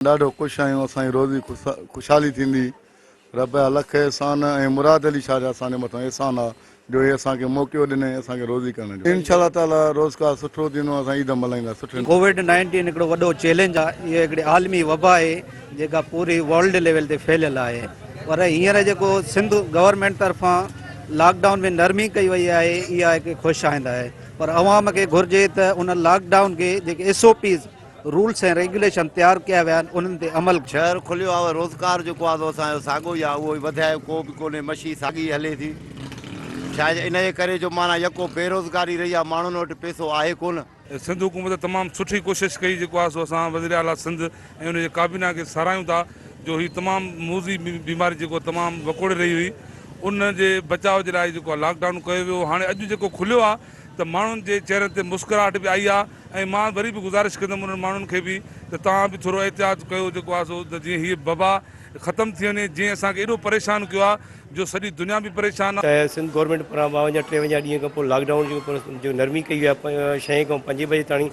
ॾाढो ख़ुशि आहियूं। असांजी रोज़ी ख़ुशहाली थींदी। रब जा लख एहसान ऐं मुराद अली शाह जा असांजे मथां एहसान आहे जो हे असांखे मौक़ो ॾिनई असांखे रोज़ी करण जो। इंशाअल्लाह ताला रोज़गार सुठो थींदो, असां ईद मल्हाईंदा सुठे। कोविड-19 हिकिड़ो वॾो चैलेंज आहे। इहा हिकिड़ी आलमी वबा आहे जेका पूरी वर्ल्ड लेवल ते फैलियल आहे। पर हींअर जेको सिंध गवर्नमेंट तरफ़ां लॉकडाउन में नरमी कई वई आहे, इहा हिकु ख़ुशि आईंदा आहे। पर अवाम खे घुरिजे त उन लॉकडाउन खे जेके SOPs रूल्स ऐं रेगुलेशन तयारु कया विया आहिनि उन्हनि ते अमल। शहर खुलियो आहे, रोज़गार जेको आहे असांजो साॻियो ई आहे, उहो ई वधाए को बि कोन्हे, मशी साॻी हले थी। शायद इन जे करे जो माना यको बेरोज़गारी रही आहे, माण्हुनि वटि पैसो आहे कोन। सिंध हुकूमत तमामु सुठी कोशिशि कई जेको आहे सो असां वज़ीर आला सिंध ऐं उनजे काबीना खे सारायूं था जो ही तमामु मूज़ी बीमारी जेको तमामु वकोड़े रही हुई उन जे बचाव जे लाइ जेको आहे लॉकडाउन कयो वियो। हाणे अॼु जेको खुलियो आहे त माण्हुनि जे चेहरनि ते मुस्कुराहट बि आई आहे। ऐं मां वरी बि गुज़ारिश कंदुमि उन्हनि माण्हुनि खे बि त तव्हां बि थोरो एहतियात कयो जेको आहे सो त जीअं हीअ वबा ख़तमु थी वञे, जीअं असांखे एॾो परेशान कयो आहे जो सॼी दुनिया बि परेशान आहे। सिंध गवर्नमेंट पारां 52-53 ॾींहं खां पोइ लॉकडाउन जो नरमी कई आहे 6 खां 5 बजे ताईं।